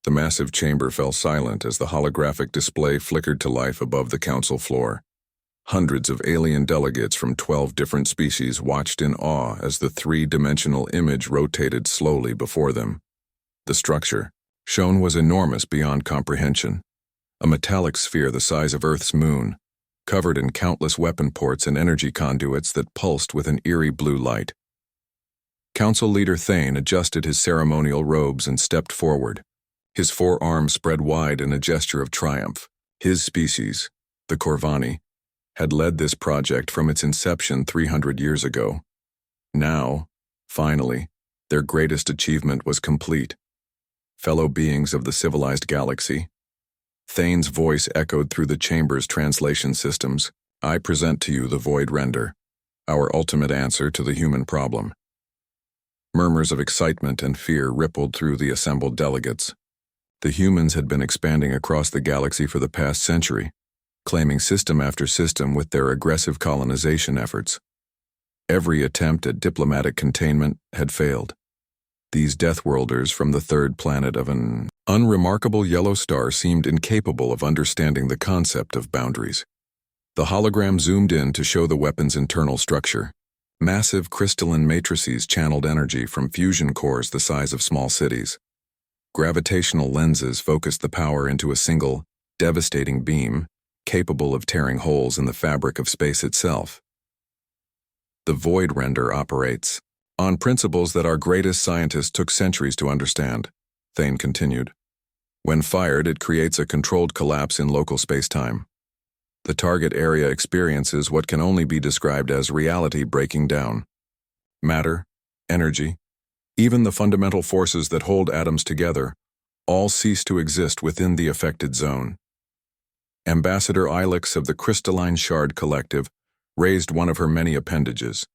The massive chamber fell silent as the holographic display flickered to life above the council floor. Hundreds of alien delegates from 12 different species watched in awe as the three-dimensional image rotated slowly before them. The structure, shown, was enormous beyond comprehension. A metallic sphere the size of Earth's moon, covered in countless weapon ports and energy conduits that pulsed with an eerie blue light. Council leader Thane adjusted his ceremonial robes and stepped forward, his forearms spread wide in a gesture of triumph. His species, the Corvani, had led this project from its inception 300 years ago. Now, finally, their greatest achievement was complete. Fellow beings of the civilized galaxy, Thane's voice echoed through the chamber's translation systems. I present to you the Void Render, our ultimate answer to the human problem. Murmurs of excitement and fear rippled through the assembled delegates. The humans had been expanding across the galaxy for the past century, claiming system after system with their aggressive colonization efforts. Every attempt at diplomatic containment had failed. These Deathworlders from the third planet of an unremarkable yellow star seemed incapable of understanding the concept of boundaries. The hologram zoomed in to show the weapon's internal structure. Massive crystalline matrices channeled energy from fusion cores the size of small cities. Gravitational lenses focused the power into a single, devastating beam, capable of tearing holes in the fabric of space itself. The Void Render operates on principles that our greatest scientists took centuries to understand, Thane continued. When fired, it creates a controlled collapse in local space-time. The target area experiences what can only be described as reality breaking down. Matter, energy, even the fundamental forces that hold atoms together, all cease to exist within the affected zone. Ambassador Ilex of the Crystalline Shard Collective raised one of her many appendages.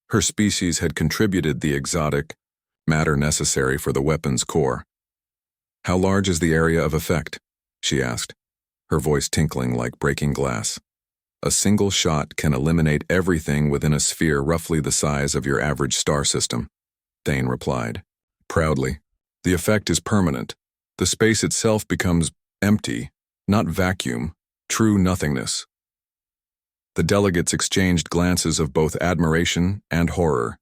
Her species had contributed the exotic matter necessary for the weapon's core. How large is the area of effect? She asked, her voice tinkling like breaking glass. A single shot can eliminate everything within a sphere roughly the size of your average star system, Thane replied. Proudly, the effect is permanent. The space itself becomes empty, not vacuum, true nothingness. The delegates exchanged glances of both admiration and horror.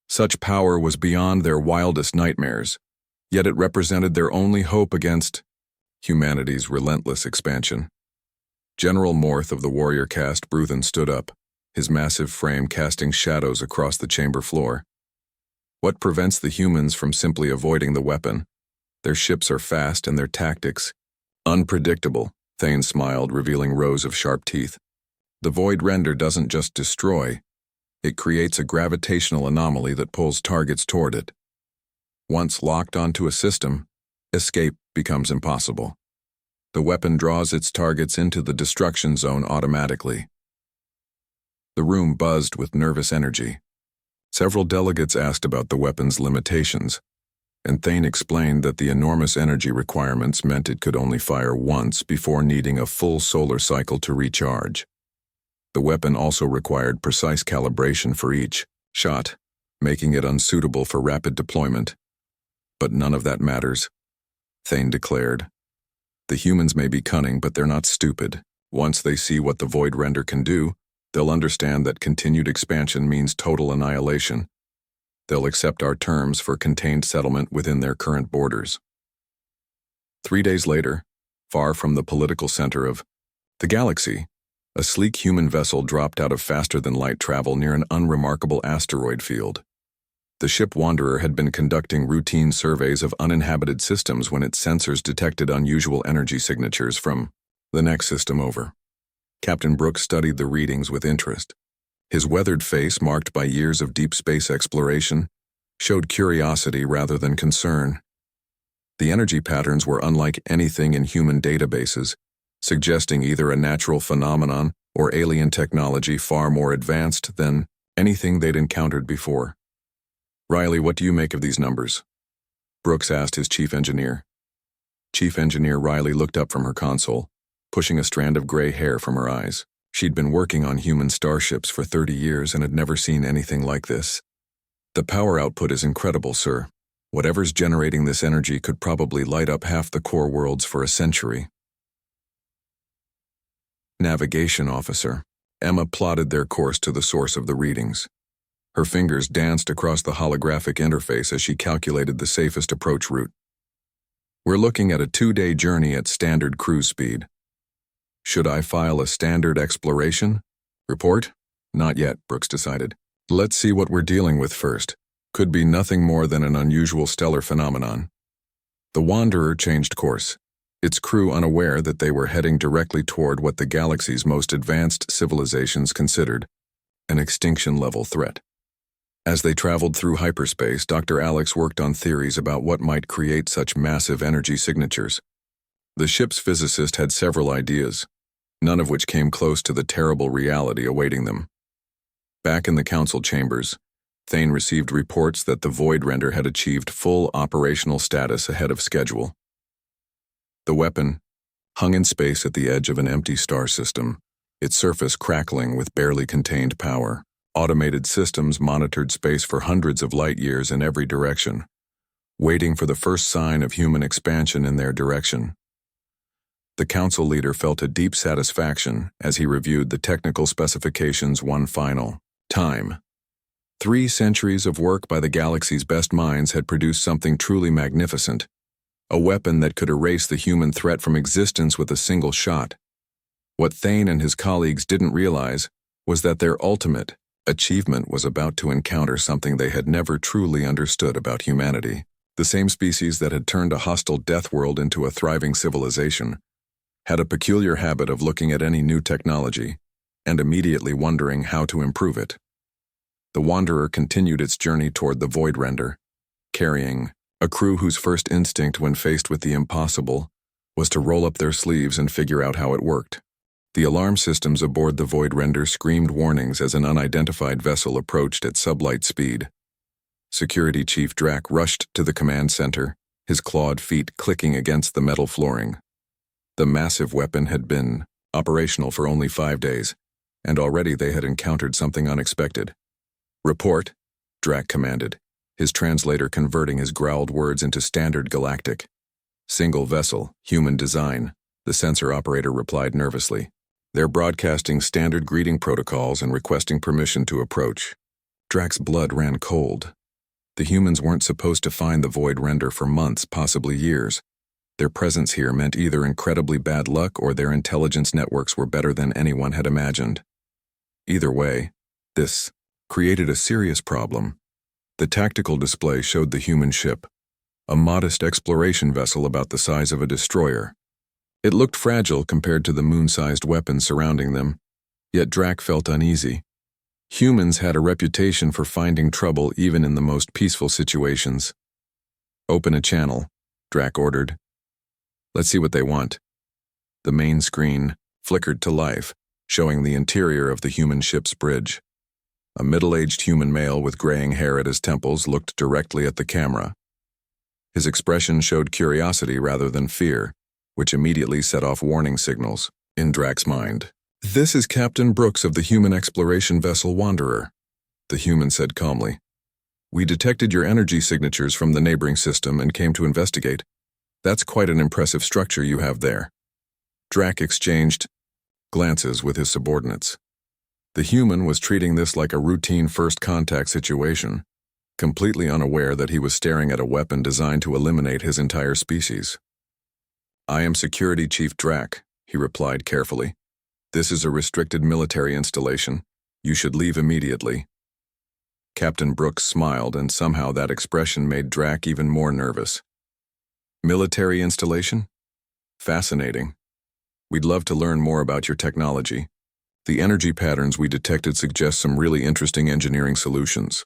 Such power was beyond their wildest nightmares, yet it represented their only hope against humanity's relentless expansion. General Morth of the warrior caste Bruthen stood up, his massive frame casting shadows across the chamber floor. What prevents the humans from simply avoiding the weapon? Their ships are fast and their tactics unpredictable, Thane smiled, revealing rows of sharp teeth. The Void Render doesn't just destroy, it creates a gravitational anomaly that pulls targets toward it. Once locked onto a system, escape becomes impossible. The weapon draws its targets into the destruction zone automatically. The room buzzed with nervous energy. Several delegates asked about the weapon's limitations, and Thane explained that the enormous energy requirements meant it could only fire once before needing a full solar cycle to recharge. The weapon also required precise calibration for each shot, making it unsuitable for rapid deployment. But none of that matters, Thane declared. The humans may be cunning, but they're not stupid. Once they see what the Void Render can do, they'll understand that continued expansion means total annihilation. They'll accept our terms for contained settlement within their current borders. 3 days later, far from the political center of the galaxy, a sleek human vessel dropped out of faster-than-light travel near an unremarkable asteroid field. The ship Wanderer had been conducting routine surveys of uninhabited systems when its sensors detected unusual energy signatures from the next system over. Captain Brooks studied the readings with interest. His weathered face, marked by years of deep space exploration, showed curiosity rather than concern. The energy patterns were unlike anything in human databases, suggesting either a natural phenomenon or alien technology far more advanced than anything they'd encountered before. Riley, what do you make of these numbers? Brooks asked his chief engineer. Chief Engineer Riley looked up from her console, pushing a strand of gray hair from her eyes. She'd been working on human starships for 30 years and had never seen anything like this. The power output is incredible, sir, Whatever's generating this energy could probably light up half the core worlds for a century. Navigation officer. Emma plotted their course to the source of the readings. Her fingers danced across the holographic interface as she calculated the safest approach route. We're looking at a 2-day journey at standard cruise speed. Should I file a standard exploration report? Not yet, Brooks decided. Let's see what we're dealing with first. Could be nothing more than an unusual stellar phenomenon. The Wanderer changed course, its crew unaware that they were heading directly toward what the galaxy's most advanced civilizations considered an extinction-level threat. As they traveled through hyperspace, Dr. Alex worked on theories about what might create such massive energy signatures. The ship's physicist had several ideas, none of which came close to the terrible reality awaiting them. Back in the council chambers, Thane received reports that the Void Render had achieved full operational status ahead of schedule. The weapon hung in space at the edge of an empty star system, its surface crackling with barely contained power. Automated systems monitored space for hundreds of light years in every direction, waiting for the first sign of human expansion in their direction. The council leader felt a deep satisfaction as he reviewed the technical specifications one final time. 3 centuries of work by the galaxy's best minds had produced something truly magnificent, a weapon that could erase the human threat from existence with a single shot. What Thane and his colleagues didn't realize was that their ultimate achievement was about to encounter something they had never truly understood about humanity. The same species that had turned a hostile Deathworld into a thriving civilization had a peculiar habit of looking at any new technology and immediately wondering how to improve it. The Wanderer continued its journey toward the Void Render, carrying a crew whose first instinct when faced with the impossible was to roll up their sleeves and figure out how it worked. The alarm systems aboard the Void Render screamed warnings as an unidentified vessel approached at sublight speed. Security Chief Drac rushed to the command center, his clawed feet clicking against the metal flooring. The massive weapon had been operational for only 5 days, and already they had encountered something unexpected. Report, Drac commanded, his translator converting his growled words into standard galactic. Single vessel, human design, the sensor operator replied nervously. They're broadcasting standard greeting protocols and requesting permission to approach. Drac's blood ran cold. The humans weren't supposed to find the Void Render for months, possibly years. Their presence here meant either incredibly bad luck or their intelligence networks were better than anyone had imagined. Either way, this created a serious problem. The tactical display showed the human ship, a modest exploration vessel about the size of a destroyer. It looked fragile compared to the moon-sized weapons surrounding them, yet Drac felt uneasy. Humans had a reputation for finding trouble even in the most peaceful situations. Open a channel, Drac ordered. Let's see what they want. The main screen flickered to life, showing the interior of the human ship's bridge. A middle-aged human male with graying hair at his temples looked directly at the camera. His expression showed curiosity rather than fear, which immediately set off warning signals in Drac's mind. "This is Captain Brooks of the human exploration vessel Wanderer," the human said calmly. "We detected your energy signatures from the neighboring system and came to investigate. That's quite an impressive structure you have there." Drac exchanged glances with his subordinates. The human was treating this like a routine first contact situation, completely unaware that he was staring at a weapon designed to eliminate his entire species. "I am Security Chief Drac," he replied carefully. "This is a restricted military installation. You should leave immediately." Captain Brooks smiled, and somehow that expression made Drac even more nervous. "Military installation? Fascinating. We'd love to learn more about your technology. The energy patterns we detected suggest some really interesting engineering solutions."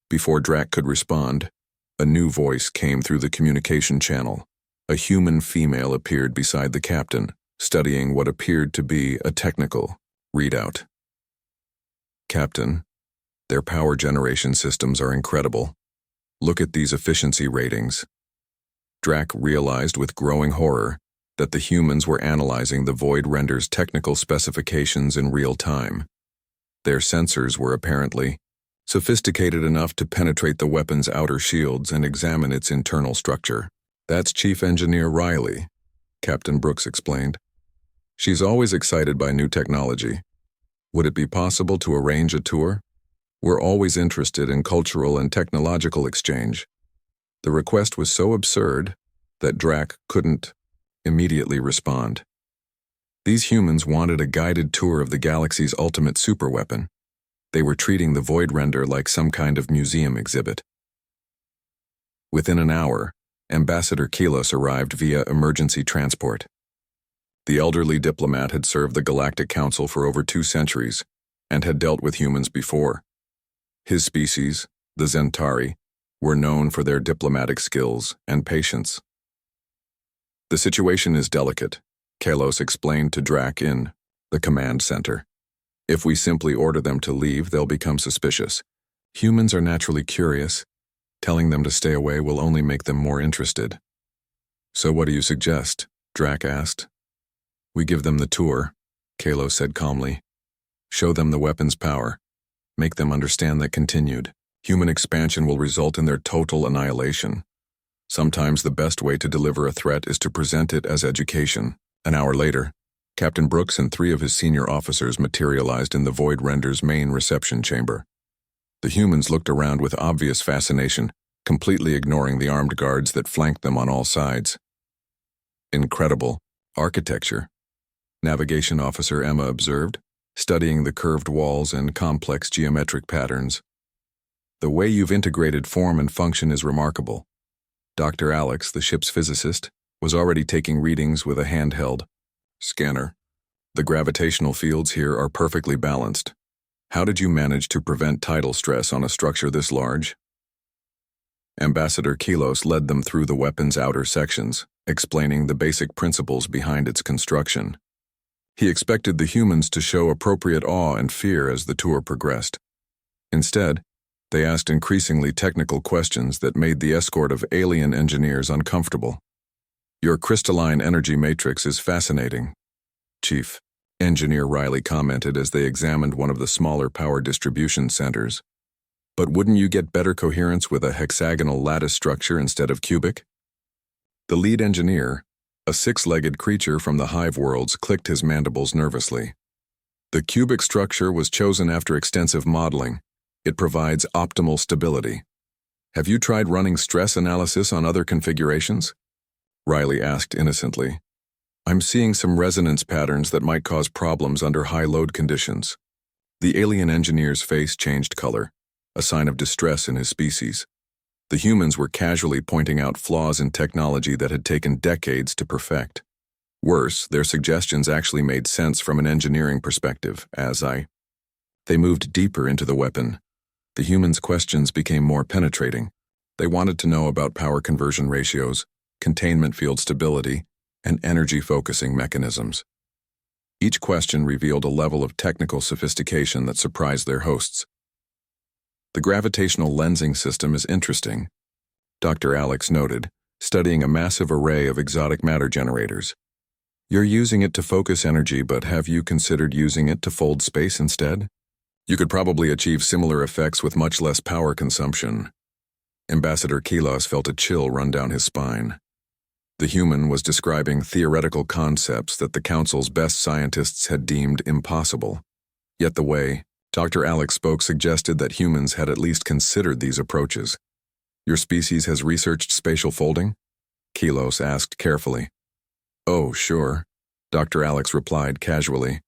Before Drac could respond, a new voice came through the communication channel. A human female appeared beside the captain, studying what appeared to be a technical readout. "Captain, their power generation systems are incredible. Look at these efficiency ratings." Drac realized with growing horror that the humans were analyzing the Void Render's technical specifications in real time. Their sensors were apparently sophisticated enough to penetrate the weapon's outer shields and examine its internal structure. That's Chief Engineer Riley, Captain Brooks explained. She's always excited by new technology. Would it be possible to arrange a tour? We're always interested in cultural and technological exchange. The request was so absurd that Drac couldn't immediately respond. These humans wanted a guided tour of the galaxy's ultimate superweapon. They were treating the Void Render like some kind of museum exhibit. Within an hour, Ambassador Kelos arrived via emergency transport. The elderly diplomat had served the Galactic Council for over 2 centuries and had dealt with humans before. His species, the Zentari, were known for their diplomatic skills and patience. The situation is delicate, Kelos explained to Drac in the command center. If we simply order them to leave, they'll become suspicious. Humans are naturally curious. Telling them to stay away will only make them more interested. So what do you suggest? Drac asked. We give them the tour, Kelos said calmly. Show them the weapon's power. Make them understand that continued human expansion will result in their total annihilation. Sometimes the best way to deliver a threat is to present it as education. An hour later, Captain Brooks and 3 of his senior officers materialized in the Void Render's main reception chamber. The humans looked around with obvious fascination, completely ignoring the armed guards that flanked them on all sides. Incredible architecture, Navigation Officer Emma observed, studying the curved walls and complex geometric patterns. The way you've integrated form and function is remarkable. Dr. Alex, the ship's physicist, was already taking readings with a handheld scanner. The gravitational fields here are perfectly balanced. How did you manage to prevent tidal stress on a structure this large? Ambassador Kelos led them through the weapon's outer sections, explaining the basic principles behind its construction. He expected the humans to show appropriate awe and fear as the tour progressed. Instead, they asked increasingly technical questions that made the escort of alien engineers uncomfortable. Your crystalline energy matrix is fascinating, Chief Engineer Riley commented as they examined one of the smaller power distribution centers. But wouldn't you get better coherence with a hexagonal lattice structure instead of cubic? The lead engineer, a 6-legged creature from the hive worlds, clicked his mandibles nervously. The cubic structure was chosen after extensive modeling. It provides optimal stability. Have you tried running stress analysis on other configurations? Riley asked innocently. I'm seeing some resonance patterns that might cause problems under high load conditions. The alien engineer's face changed color, a sign of distress in his species. The humans were casually pointing out flaws in technology that had taken decades to perfect. Worse, their suggestions actually made sense from an engineering perspective, They moved deeper into the weapon. The humans' questions became more penetrating. They wanted to know about power conversion ratios, containment field stability, and energy-focusing mechanisms. Each question revealed a level of technical sophistication that surprised their hosts. The gravitational lensing system is interesting, Dr. Alex noted, studying a massive array of exotic matter generators. You're using it to focus energy, but have you considered using it to fold space instead? You could probably achieve similar effects with much less power consumption. Ambassador Kelos felt a chill run down his spine. The human was describing theoretical concepts that the Council's best scientists had deemed impossible. Yet the way Dr. Alex spoke suggested that humans had at least considered these approaches. Your species has researched spatial folding? Kelos asked carefully. Oh, sure, Dr. Alex replied casually.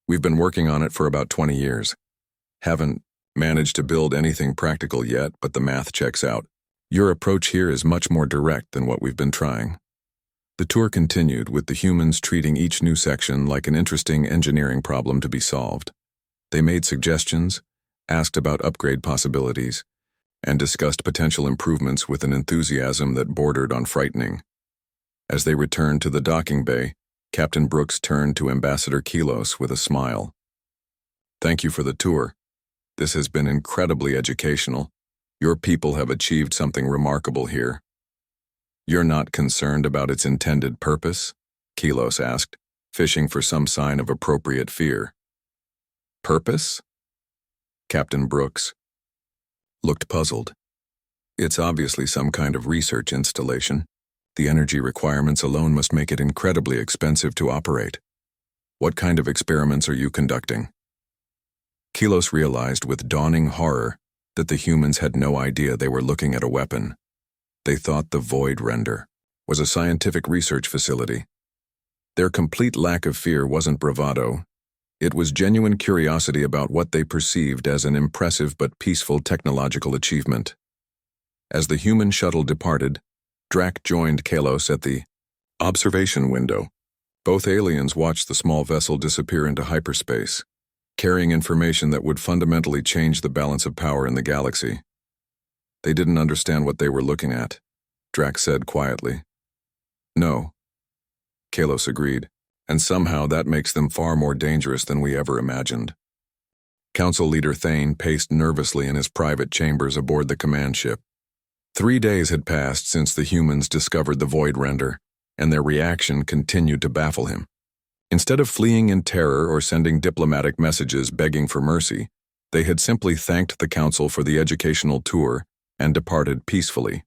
We've been working on it for about 20 years. Haven't managed to build anything practical yet, but the math checks out. Your approach here is much more direct than what we've been trying. The tour continued, with the humans treating each new section like an interesting engineering problem to be solved. They made suggestions, asked about upgrade possibilities, and discussed potential improvements with an enthusiasm that bordered on frightening. As they returned to the docking bay, Captain Brooks turned to Ambassador Kelos with a smile. Thank you for the tour. This has been incredibly educational. Your people have achieved something remarkable here. You're not concerned about its intended purpose? Kelos asked, fishing for some sign of appropriate fear. Purpose? Captain Brooks, looked puzzled. It's obviously some kind of research installation. The energy requirements alone must make it incredibly expensive to operate. What kind of experiments are you conducting? Kilos realized with dawning horror that the humans had no idea they were looking at a weapon. They thought the Void Render was a scientific research facility. Their complete lack of fear wasn't bravado. It was genuine curiosity about what they perceived as an impressive but peaceful technological achievement. As the human shuttle departed, Drac joined Kalos at the observation window. Both aliens watched the small vessel disappear into hyperspace, carrying information that would fundamentally change the balance of power in the galaxy. They didn't understand what they were looking at, Drac said quietly. No, Kalos agreed, and somehow that makes them far more dangerous than we ever imagined. Council Leader Thane paced nervously in his private chambers aboard the command ship. 3 days had passed since the humans discovered the Void Render, and their reaction continued to baffle him. Instead of fleeing in terror or sending diplomatic messages begging for mercy, they had simply thanked the Council for the educational tour and departed peacefully.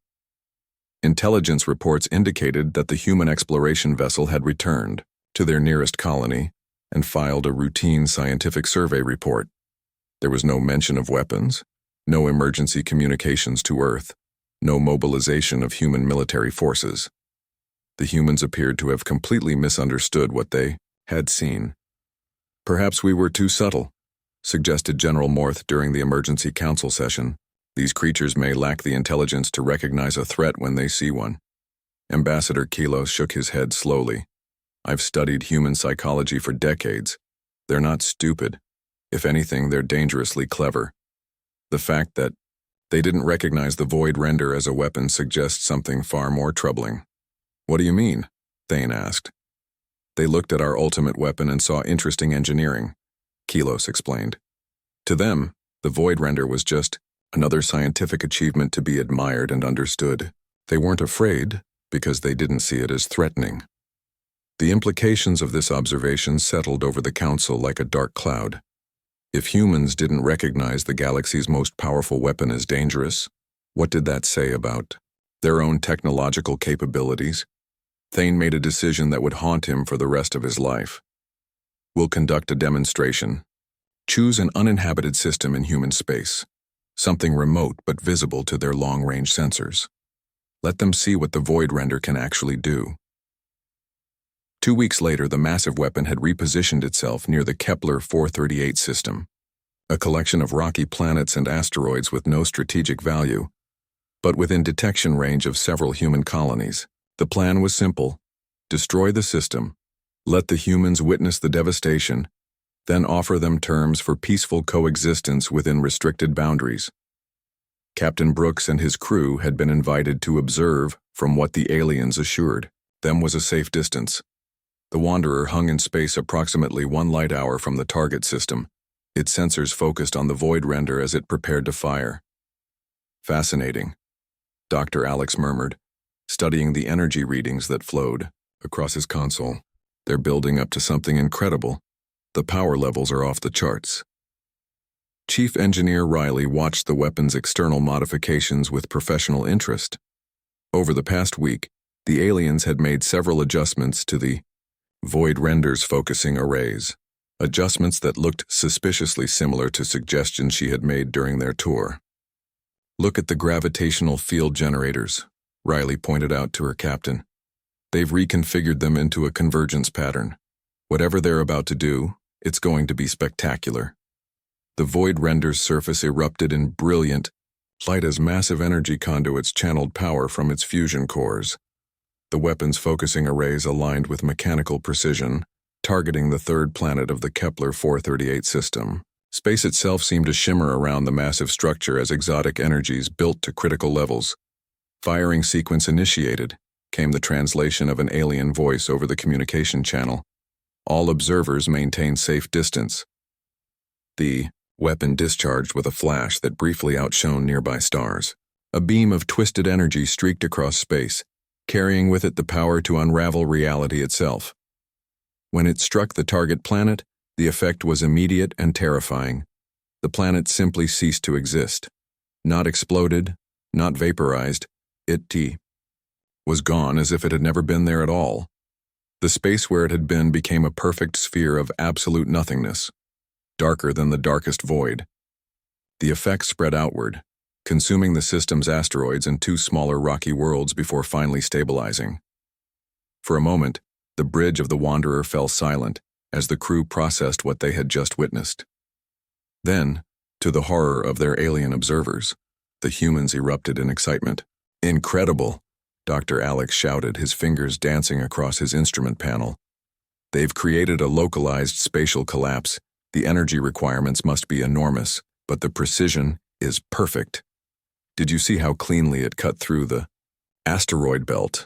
Intelligence reports indicated that the human exploration vessel had returned to their nearest colony and filed a routine scientific survey report. There was no mention of weapons, no emergency communications to Earth, no mobilization of human military forces. The humans appeared to have completely misunderstood what they had seen. Perhaps we were too subtle, suggested General Morth during the emergency council session. These creatures may lack the intelligence to recognize a threat when they see one. Ambassador Kilos shook his head slowly. I've studied human psychology for decades. They're not stupid. If anything, they're dangerously clever. The fact that they didn't recognize the Void Render as a weapon suggests something far more troubling. What do you mean? Thane asked. They looked at our ultimate weapon and saw interesting engineering, Kilos explained. To them, the Void Render was just another scientific achievement to be admired and understood. They weren't afraid because they didn't see it as threatening. The implications of this observation settled over the Council like a dark cloud. If humans didn't recognize the galaxy's most powerful weapon as dangerous, what did that say about their own technological capabilities? Thane made a decision that would haunt him for the rest of his life. We'll conduct a demonstration. Choose an uninhabited system in human space, something remote but visible to their long-range sensors. Let them see what the Void Render can actually do. 2 weeks later, the massive weapon had repositioned itself near the Kepler 438 system, a collection of rocky planets and asteroids with no strategic value, but within detection range of several human colonies. The plan was simple: destroy the system, let the humans witness the devastation, then offer them terms for peaceful coexistence within restricted boundaries. Captain Brooks and his crew had been invited to observe from what the aliens assured them was a safe distance. The Wanderer hung in space approximately 1 light hour from the target system, its sensors focused on the Void Render as it prepared to fire. Fascinating, Dr. Alex murmured, studying the energy readings that flowed across his console. They're building up to something incredible. The power levels are off the charts. Chief Engineer Riley watched the weapon's external modifications with professional interest. Over the past week, the aliens had made several adjustments to the Void Render's focusing arrays, adjustments that looked suspiciously similar to suggestions she had made during their tour. Look at the gravitational field generators, Riley pointed out to her captain. They've reconfigured them into a convergence pattern. Whatever they're about to do, it's going to be spectacular. The Void Render's surface erupted in brilliant light as massive energy conduits channeled power from its fusion cores. The weapon's focusing arrays aligned with mechanical precision, targeting the third planet of the Kepler 438 system. Space itself seemed to shimmer around the massive structure as exotic energies built to critical levels. Firing sequence initiated, came the translation of an alien voice over the communication channel. All observers maintain safe distance. The weapon discharged with a flash that briefly outshone nearby stars. A beam of twisted energy streaked across space, carrying with it the power to unravel reality itself. When it struck the target planet, the effect was immediate and terrifying. The planet simply ceased to exist. Not exploded, not vaporized, it was gone as if it had never been there at all. The space where it had been became a perfect sphere of absolute nothingness, darker than the darkest void. The effects spread outward, consuming the system's asteroids and 2 smaller rocky worlds before finally stabilizing. For a moment, the bridge of the Wanderer fell silent as the crew processed what they had just witnessed. Then, to the horror of their alien observers, the humans erupted in excitement. "Incredible!" Dr. Alex shouted, his fingers dancing across his instrument panel. "They've created a localized spatial collapse. The energy requirements must be enormous, but the precision is perfect. Did you see how cleanly it cut through the asteroid belt?"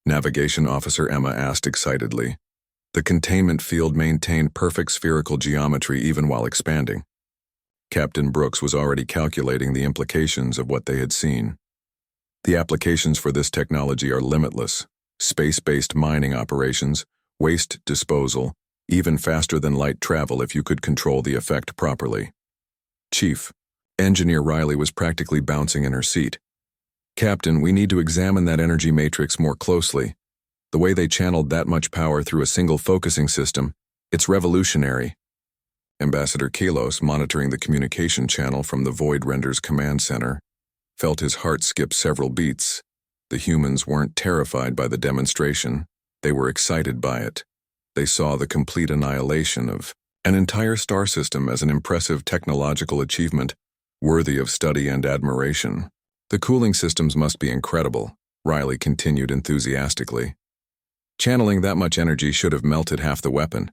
Navigation Officer Emma asked excitedly. The containment field maintained perfect spherical geometry even while expanding. Captain Brooks was already calculating the implications of what they had seen. The applications for this technology are limitless: space-based mining operations, waste disposal, even faster than light travel if you could control the effect properly. "Chief," Engineer Riley was practically bouncing in her seat. "Captain, we need to examine that energy matrix more closely. The way they channeled that much power through a single focusing system, it's revolutionary." Ambassador Kilos, monitoring the communication channel from the Void Render's command center, felt his heart skip several beats. The humans weren't terrified by the demonstration. They were excited by it. They saw the complete annihilation of an entire star system as an impressive technological achievement worthy of study and admiration. "The cooling systems must be incredible," Riley continued enthusiastically. "Channeling that much energy should have melted half the weapon.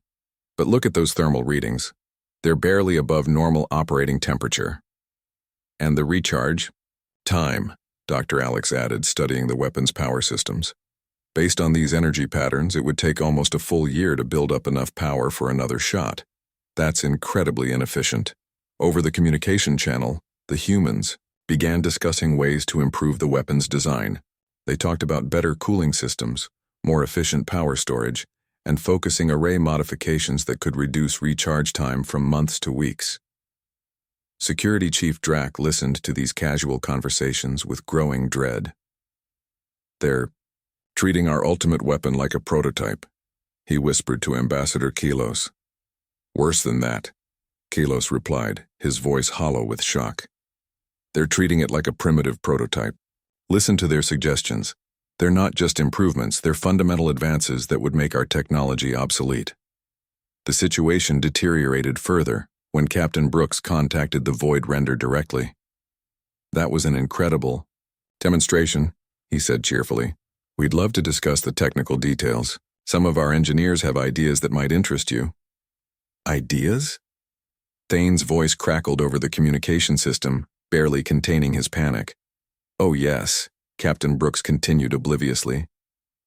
But look at those thermal readings. They're barely above normal operating temperature. And the recharge time," Dr. Alex added, studying the weapon's power systems. "Based on these energy patterns, it would take almost a full year to build up enough power for another shot. That's incredibly inefficient." Over the communication channel, the humans began discussing ways to improve the weapon's design. They talked about better cooling systems, more efficient power storage, and focusing array modifications that could reduce recharge time from months to weeks. Security Chief Drac listened to these casual conversations with growing dread. "They're treating our ultimate weapon like a prototype," he whispered to Ambassador Kilos. "Worse than that," Kilos replied, his voice hollow with shock. "They're treating it like a primitive prototype. Listen to their suggestions. They're not just improvements, they're fundamental advances that would make our technology obsolete." The situation deteriorated further when Captain Brooks contacted the Void Render directly. "That was an incredible demonstration," he said cheerfully. "We'd love to discuss the technical details. Some of our engineers have ideas that might interest you." "Ideas?" Thane's voice crackled over the communication system, barely containing his panic. "Oh yes," Captain Brooks continued obliviously.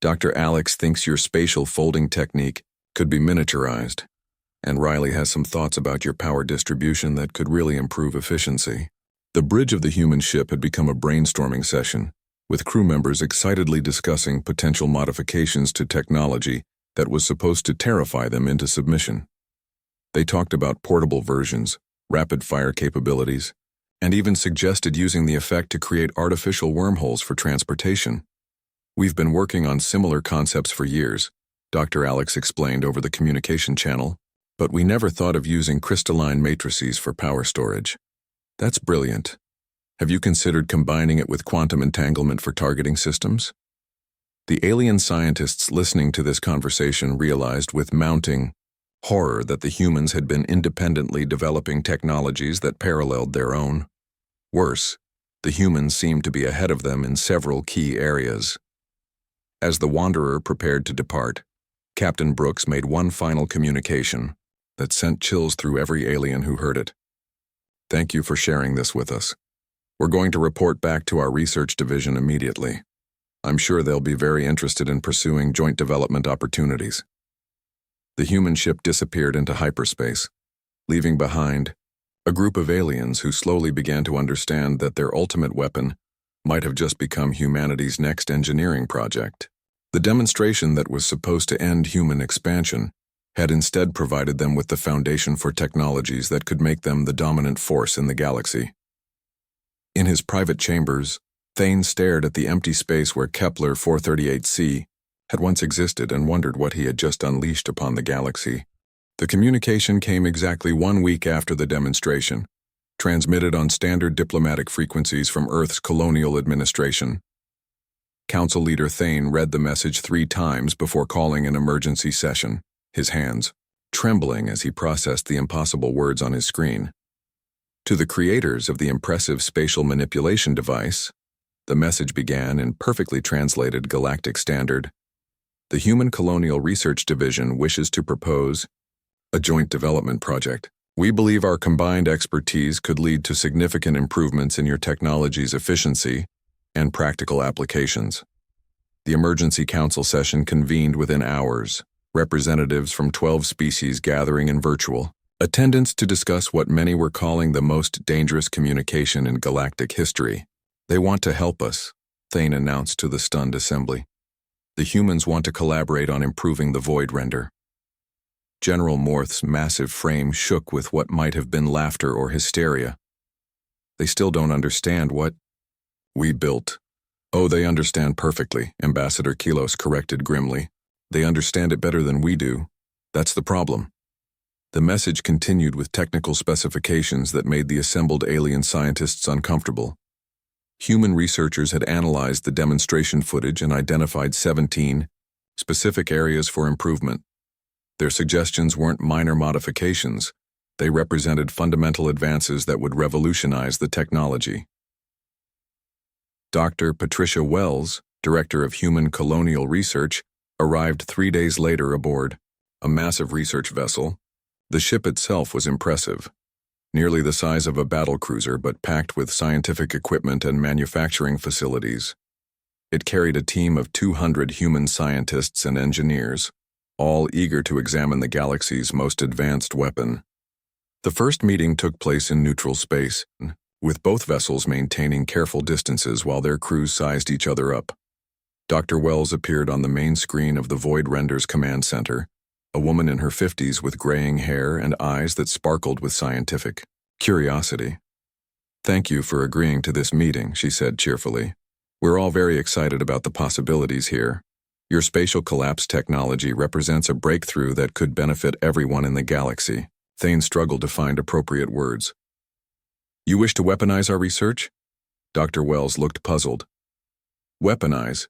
"Dr. Alex thinks your spatial folding technique could be miniaturized. And Riley has some thoughts about your power distribution that could really improve efficiency." The bridge of the human ship had become a brainstorming session, with crew members excitedly discussing potential modifications to technology that was supposed to terrify them into submission. They talked about portable versions, rapid-fire capabilities, and even suggested using the effect to create artificial wormholes for transportation. "We've been working on similar concepts for years," Dr. Alex explained over the communication channel, "but we never thought of using crystalline matrices for power storage." "That's brilliant. Have you considered combining it with quantum entanglement for targeting systems?" The alien scientists listening to this conversation realized with mounting horror that the humans had been independently developing technologies that paralleled their own. Worse, the humans seemed to be ahead of them in several key areas. As the Wanderer prepared to depart, Captain Brooks made one final communication that sent chills through every alien who heard it. "Thank you for sharing this with us. We're going to report back to our research division immediately. I'm sure they'll be very interested in pursuing joint development opportunities." The human ship disappeared into hyperspace, leaving behind a group of aliens who slowly began to understand that their ultimate weapon might have just become humanity's next engineering project. The demonstration that was supposed to end human expansion had instead provided them with the foundation for technologies that could make them the dominant force in the galaxy. In his private chambers, Thane stared at the empty space where Kepler 438c had once existed and wondered what he had just unleashed upon the galaxy. The communication came exactly 1 week after the demonstration, transmitted on standard diplomatic frequencies from Earth's colonial administration. Council leader Thane read the message 3 times before calling an emergency session, his hands trembling as he processed the impossible words on his screen. To the creators of the impressive spatial manipulation device, the message began in perfectly translated galactic standard. The Human Colonial Research Division wishes to propose a joint development project. We believe our combined expertise could lead to significant improvements in your technology's efficiency and practical applications. The emergency council session convened within hours, representatives from 12 species gathering in virtual attendance to discuss what many were calling the most dangerous communication in galactic history. They want to help us, Thane announced to the stunned assembly. The humans want to collaborate on improving the void render. General Morth's massive frame shook with what might have been laughter or hysteria. They still don't understand what we built. Oh, they understand perfectly, Ambassador Kilos corrected grimly. They understand it better than we do. That's the problem. The message continued with technical specifications that made the assembled alien scientists uncomfortable. Human researchers had analyzed the demonstration footage and identified 17 specific areas for improvement. Their suggestions weren't minor modifications. They represented fundamental advances that would revolutionize the technology. Dr. Patricia Wells, Director of Human Colonial Research, arrived 3 days later aboard a massive research vessel. The ship itself was impressive, nearly the size of a battlecruiser but packed with scientific equipment and manufacturing facilities. It carried a team of 200 human scientists and engineers, all eager to examine the galaxy's most advanced weapon. The first meeting took place in neutral space, with both vessels maintaining careful distances while their crews sized each other up. Dr. Wells appeared on the main screen of the Void Render's command center, a woman in her 50s with graying hair and eyes that sparkled with scientific curiosity. "Thank you for agreeing to this meeting," she said cheerfully. "We're all very excited about the possibilities here. Your spatial collapse technology represents a breakthrough that could benefit everyone in the galaxy." Thane struggled to find appropriate words. "You wish to weaponize our research?" Dr. Wells looked puzzled. "Weaponize?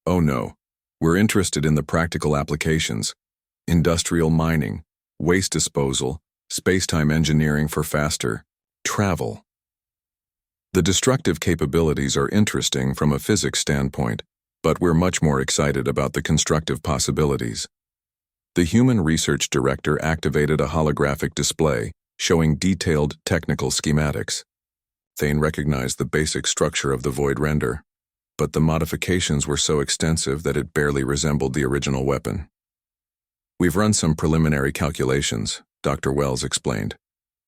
Oh no. We're interested in the practical applications. Industrial mining, waste disposal, space-time engineering for faster travel. The destructive capabilities are interesting from a physics standpoint, but we're much more excited about the constructive possibilities." The Human Research Director activated a holographic display showing detailed technical schematics. Thane recognized the basic structure of the Void Render, but the modifications were so extensive that it barely resembled the original weapon. "We've run some preliminary calculations," Dr. Wells explained.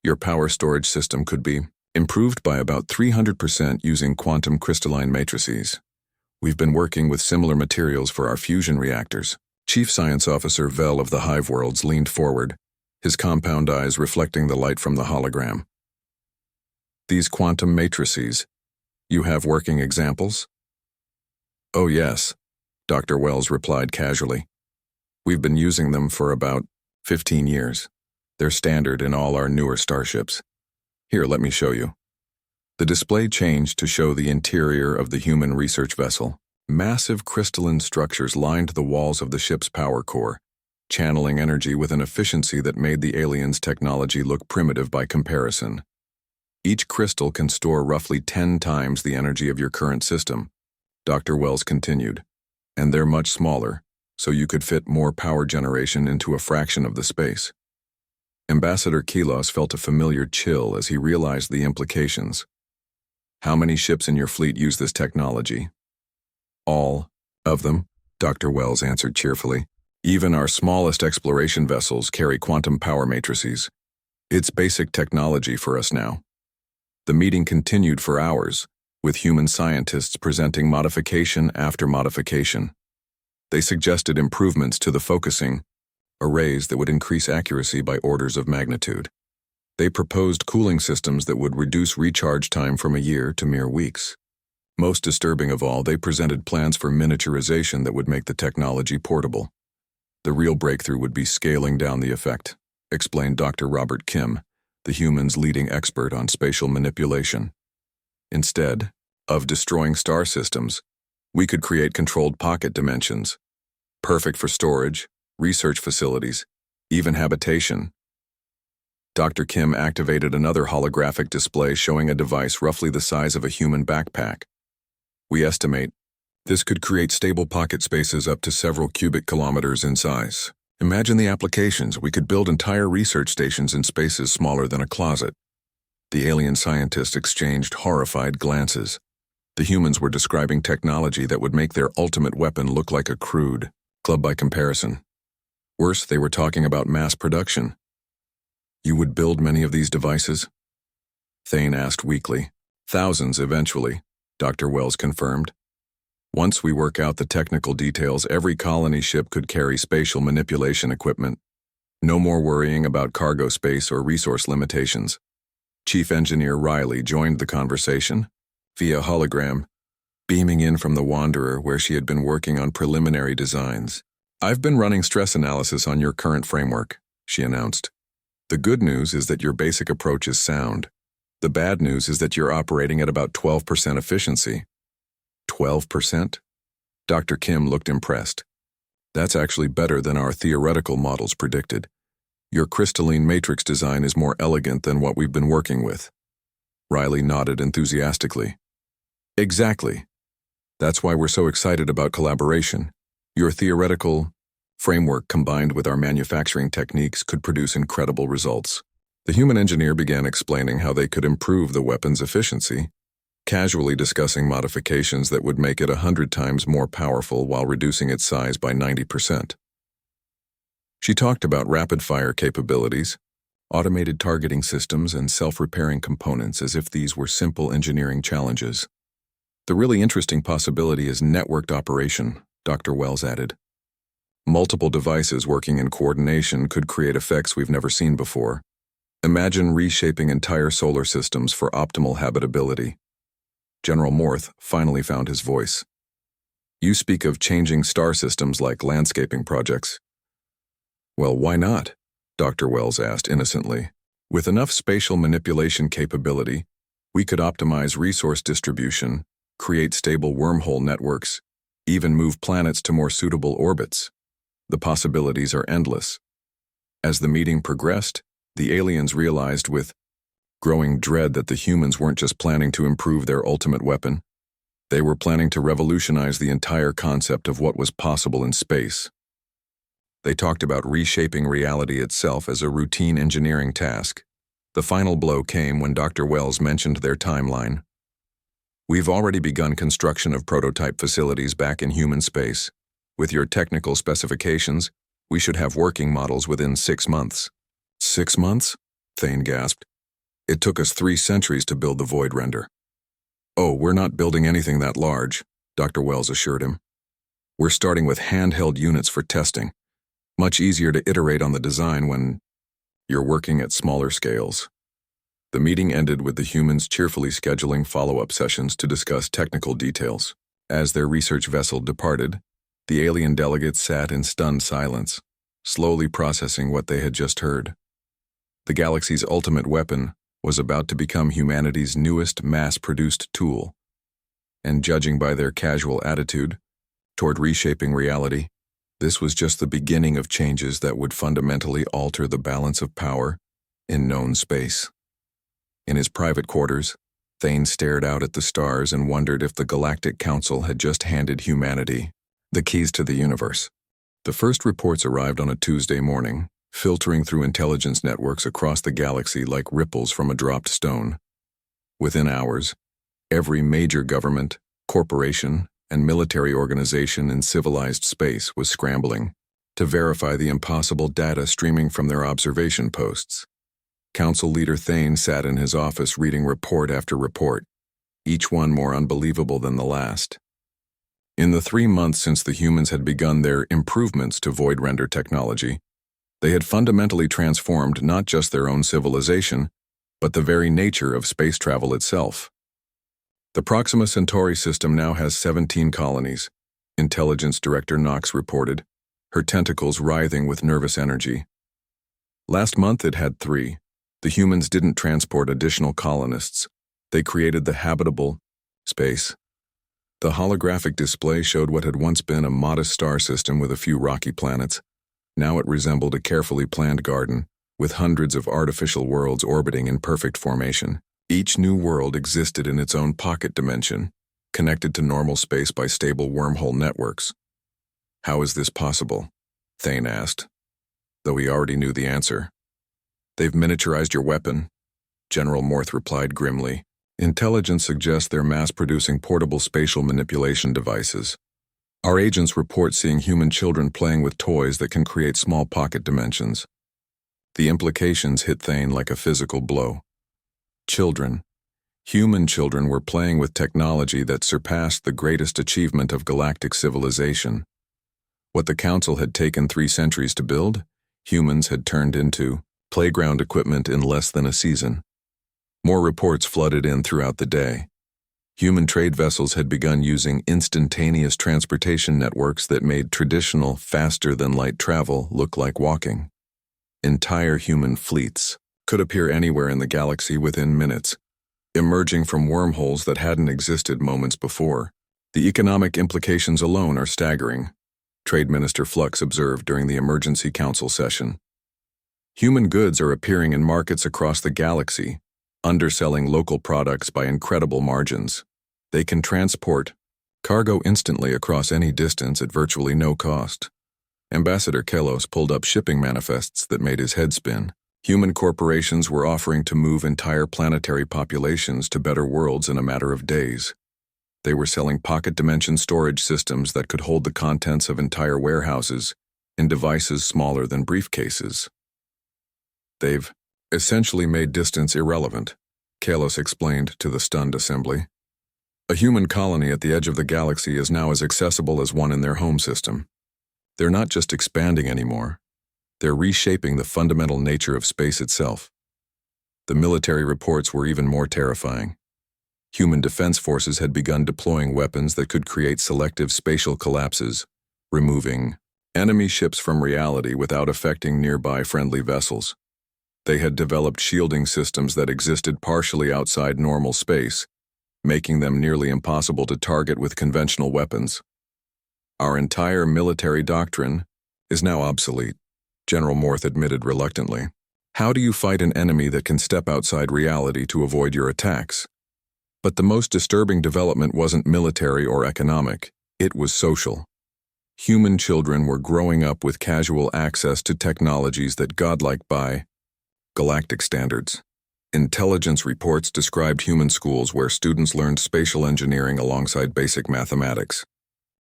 "Your power storage system could be improved by about 300% using quantum crystalline matrices. We've been working with similar materials for our fusion reactors." Chief Science Officer Vel of the Hive Worlds leaned forward, his compound eyes reflecting the light from the hologram. "These quantum matrices, you have working examples?" "Oh yes," Dr. Wells replied casually. "We've been using them for about 15 years. They're standard in all our newer starships. Here, let me show you." The display changed to show the interior of the human research vessel. Massive crystalline structures lined the walls of the ship's power core, channeling energy with an efficiency that made the aliens' technology look primitive by comparison. "Each crystal can store roughly 10 times the energy of your current system," Dr. Wells continued, "and they're much smaller, so you could fit more power generation into a fraction of the space." Ambassador Kilos felt a familiar chill as he realized the implications. "How many ships in your fleet use this technology?" "All of them," Dr. Wells answered cheerfully. "Even our smallest exploration vessels carry quantum power matrices. It's basic technology for us now." The meeting continued for hours, with human scientists presenting modification after modification. They suggested improvements to the focusing arrays that would increase accuracy by orders of magnitude. They proposed cooling systems that would reduce recharge time from a year to mere weeks. Most disturbing of all, they presented plans for miniaturization that would make the technology portable. The real breakthrough would be scaling down the effect, explained Dr. Robert Kim, the human's leading expert on spatial manipulation. Instead of destroying star systems, we could create controlled pocket dimensions, perfect for storage, research facilities, even habitation. Dr. Kim activated another holographic display showing a device roughly the size of a human backpack. We estimate this could create stable pocket spaces up to several cubic kilometers in size. Imagine the applications. We could build entire research stations in spaces smaller than a closet. The alien scientists exchanged horrified glances. The humans were describing technology that would make their ultimate weapon look like a crude club by comparison. Worse, they were talking about mass production. You would build many of these devices? Thane asked weakly. Thousands eventually, Dr. Wells confirmed. Once we work out the technical details, every colony ship could carry spatial manipulation equipment. No more worrying about cargo space or resource limitations. Chief Engineer Riley joined the conversation via hologram, beaming in from the Wanderer where she had been working on preliminary designs. I've been running stress analysis on your current framework, she announced. The good news is that your basic approach is sound. The bad news is that you're operating at about 12% efficiency. 12%? Dr. Kim looked impressed. That's actually better than our theoretical models predicted. Your crystalline matrix design is more elegant than what we've been working with. Riley nodded enthusiastically. Exactly. That's why we're so excited about collaboration. Your theoretical framework combined with our manufacturing techniques could produce incredible results. The human engineer began explaining how they could improve the weapon's efficiency, casually discussing modifications that would make it 100 times more powerful while reducing its size by 90%. She talked about rapid-fire capabilities, automated targeting systems, and self-repairing components as if these were simple engineering challenges. The really interesting possibility is networked operation, Dr. Wells added. Multiple devices working in coordination could create effects we've never seen before. Imagine reshaping entire solar systems for optimal habitability. General Morth finally found his voice. You speak of changing star systems like landscaping projects. Well, why not? Dr. Wells asked innocently. With enough spatial manipulation capability, we could optimize resource distribution, create stable wormhole networks, even move planets to more suitable orbits. The possibilities are endless. As the meeting progressed, the aliens realized with growing dread that the humans weren't just planning to improve their ultimate weapon. They were planning to revolutionize the entire concept of what was possible in space. They talked about reshaping reality itself as a routine engineering task. The final blow came when Dr. Wells mentioned their timeline. We've already begun construction of prototype facilities back in human space. With your technical specifications, we should have working models within 6 months. 6 months? Thane gasped. It took us 3 centuries to build the Void Render. Oh, we're not building anything that large, Dr. Wells assured him. We're starting with handheld units for testing. Much easier to iterate on the design when you're working at smaller scales. The meeting ended with the humans cheerfully scheduling follow-up sessions to discuss technical details. As their research vessel departed, the alien delegates sat in stunned silence, slowly processing what they had just heard. The galaxy's ultimate weapon was about to become humanity's newest mass-produced tool. And judging by their casual attitude toward reshaping reality, this was just the beginning of changes that would fundamentally alter the balance of power in known space. In his private quarters, Thane stared out at the stars and wondered if the Galactic Council had just handed humanity the keys to the universe. The first reports arrived on a Tuesday morning, filtering through intelligence networks across the galaxy like ripples from a dropped stone. Within hours, every major government, corporation, and military organization in civilized space was scrambling to verify the impossible data streaming from their observation posts. Council leader Thane sat in his office reading report after report, each one more unbelievable than the last. In the 3 months since the humans had begun their improvements to Void Render technology, They had fundamentally transformed not just their own civilization, but the very nature of space travel itself. The Proxima Centauri system now has 17 colonies, Intelligence Director Knox reported, her tentacles writhing with nervous energy. Last month it had 3. The humans didn't transport additional colonists. They created the habitable space. The holographic display showed what had once been a modest star system with a few rocky planets. Now it resembled a carefully planned garden, with hundreds of artificial worlds orbiting in perfect formation. Each new world existed in its own pocket dimension, connected to normal space by stable wormhole networks. How is this possible? Thane asked, though he already knew the answer. They've miniaturized your weapon, General Morth replied grimly. Intelligence suggests they're mass-producing portable spatial manipulation devices. Our agents report seeing human children playing with toys that can create small pocket dimensions. The implications hit Thane like a physical blow. Children. Human children were playing with technology that surpassed the greatest achievement of galactic civilization. What the Council had taken 3 centuries to build, humans had turned into playground equipment in less than a season. More reports flooded in throughout the day. Human trade vessels had begun using instantaneous transportation networks that made traditional, faster-than-light travel look like walking. Entire human fleets could appear anywhere in the galaxy within minutes, emerging from wormholes that hadn't existed moments before. The economic implications alone are staggering, Trade Minister Flux observed during the Emergency Council session. Human goods are appearing in markets across the galaxy, underselling local products by incredible margins. They can transport cargo instantly across any distance at virtually no cost. Ambassador Kelos pulled up shipping manifests that made his head spin. Human corporations were offering to move entire planetary populations to better worlds in a matter of days. They were selling pocket dimension storage systems that could hold the contents of entire warehouses in devices smaller than briefcases. They've essentially made distance irrelevant, Kalos explained to the stunned assembly. A human colony at the edge of the galaxy is now as accessible as one in their home system. They're not just expanding anymore. They're reshaping the fundamental nature of space itself. The military reports were even more terrifying. Human defense forces had begun deploying weapons that could create selective spatial collapses, removing enemy ships from reality without affecting nearby friendly vessels. They had developed shielding systems that existed partially outside normal space, making them nearly impossible to target with conventional weapons. Our entire military doctrine is now obsolete, General Morth admitted reluctantly. How do you fight an enemy that can step outside reality to avoid your attacks? But the most disturbing development wasn't military or economic, it was social. Human children were growing up with casual access to technologies that godlike by galactic standards. Intelligence reports described human schools where students learned spatial engineering alongside basic mathematics.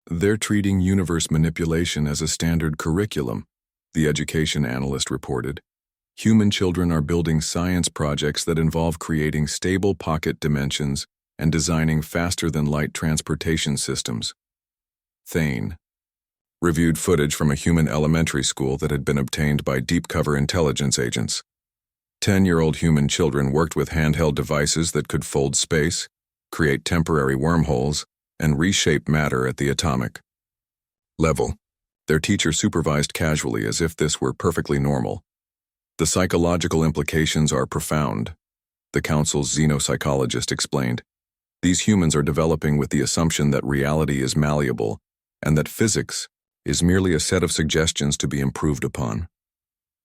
They're treating universe manipulation as a standard curriculum, the education analyst reported. Human children are building science projects that involve creating stable pocket dimensions and designing faster-than-light transportation systems. Thane reviewed footage from a human elementary school that had been obtained by deep-cover intelligence agents. 10-year-old human children worked with handheld devices that could fold space, create temporary wormholes, and reshape matter at the atomic level. Their teacher supervised casually as if this were perfectly normal. The psychological implications are profound, the Council's xenopsychologist explained. These humans are developing with the assumption that reality is malleable and that physics is merely a set of suggestions to be improved upon.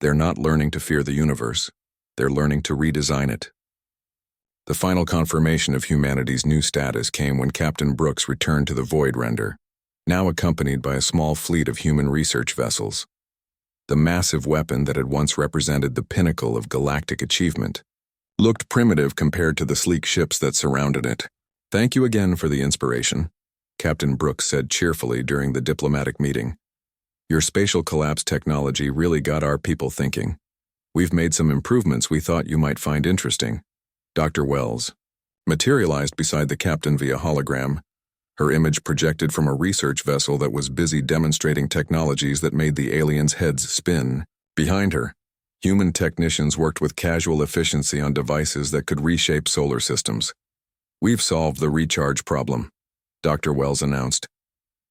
They're not learning to fear the universe. They're learning to redesign it. The final confirmation of humanity's new status came when Captain Brooks returned to the Void Render, now accompanied by a small fleet of human research vessels. The massive weapon that had once represented the pinnacle of galactic achievement looked primitive compared to the sleek ships that surrounded it. "Thank you again for the inspiration," Captain Brooks said cheerfully during the diplomatic meeting. "Your spatial collapse technology really got our people thinking. We've made some improvements we thought you might find interesting." Dr. Wells materialized beside the captain via hologram, her image projected from a research vessel that was busy demonstrating technologies that made the aliens' heads spin. Behind her, human technicians worked with casual efficiency on devices that could reshape solar systems. "We've solved the recharge problem," Dr. Wells announced.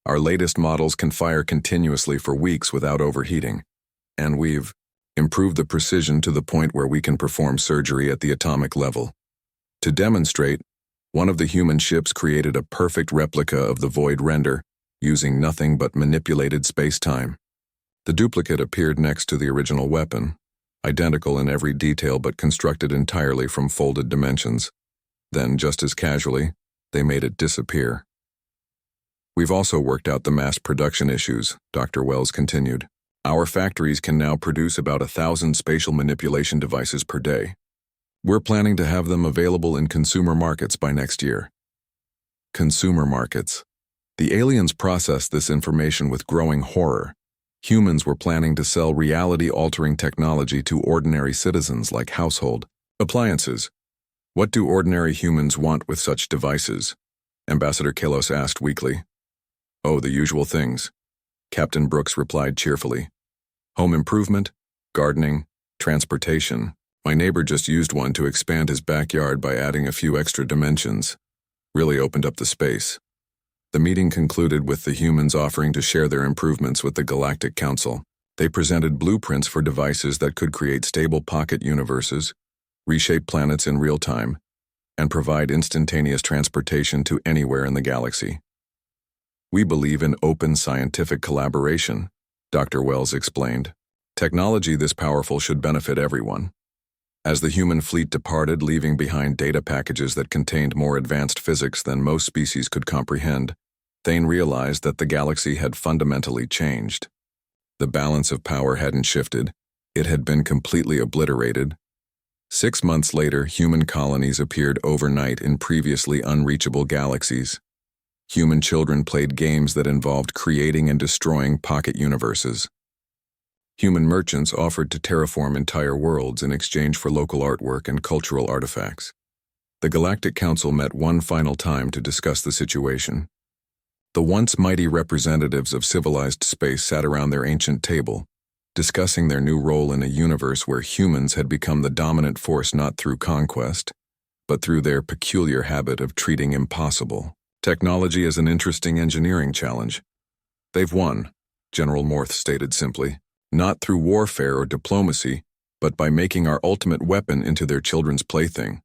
"Our latest models can fire continuously for weeks without overheating, and we've improved the precision to the point where we can perform surgery at the atomic level." To demonstrate, one of the human ships created a perfect replica of the void render, using nothing but manipulated space-time. The duplicate appeared next to the original weapon, identical in every detail but constructed entirely from folded dimensions. Then, just as casually, they made it disappear. "We've also worked out the mass production issues," Dr. Wells continued. "Our factories can now produce about 1,000 spatial manipulation devices per day. We're planning to have them available in consumer markets by next year." Consumer markets. The aliens processed this information with growing horror. Humans were planning to sell reality-altering technology to ordinary citizens like household appliances. "What do ordinary humans want with such devices?" Ambassador Kalos asked weakly. "Oh, the usual things," Captain Brooks replied cheerfully. "Home improvement, gardening, transportation. My neighbor just used one to expand his backyard by adding a few extra dimensions. Really opened up the space." The meeting concluded with the humans offering to share their improvements with the Galactic Council. They presented blueprints for devices that could create stable pocket universes, reshape planets in real time, and provide instantaneous transportation to anywhere in the galaxy. "We believe in open scientific collaboration," Dr. Wells explained. "Technology this powerful should benefit everyone." As the human fleet departed, leaving behind data packages that contained more advanced physics than most species could comprehend, Thane realized that the galaxy had fundamentally changed. The balance of power hadn't shifted, it had been completely obliterated. 6 months later, human colonies appeared overnight in previously unreachable galaxies. Human children played games that involved creating and destroying pocket universes. Human merchants offered to terraform entire worlds in exchange for local artwork and cultural artifacts. The Galactic Council met one final time to discuss the situation. The once mighty representatives of civilized space sat around their ancient table, discussing their new role in a universe where humans had become the dominant force not through conquest, but through their peculiar habit of treating impossible technology as an interesting engineering challenge. "They've won," General Morth stated simply, "not through warfare or diplomacy, but by making our ultimate weapon into their children's plaything."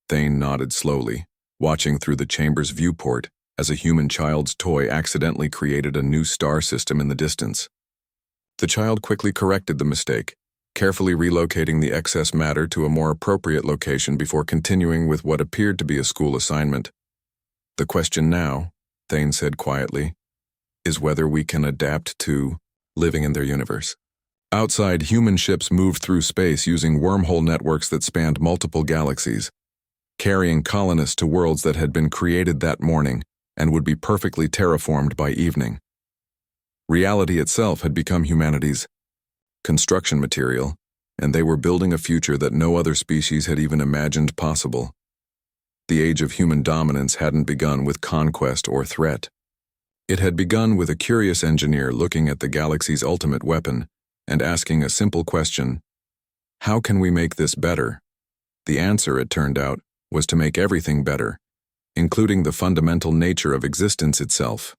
Thane nodded slowly, watching through the chamber's viewport as a human child's toy accidentally created a new star system in the distance. The child quickly corrected the mistake, carefully relocating the excess matter to a more appropriate location before continuing with what appeared to be a school assignment. "The question now," Thane said quietly, "is whether we can adapt to living in their universe." Outside, human ships moved through space using wormhole networks that spanned multiple galaxies, carrying colonists to worlds that had been created that morning and would be perfectly terraformed by evening. Reality itself had become humanity's construction material, and they were building a future that no other species had even imagined possible. The age of human dominance hadn't begun with conquest or threat. It had begun with a curious engineer looking at the galaxy's ultimate weapon and asking a simple question: how can we make this better? The answer, it turned out, was to make everything better, including the fundamental nature of existence itself.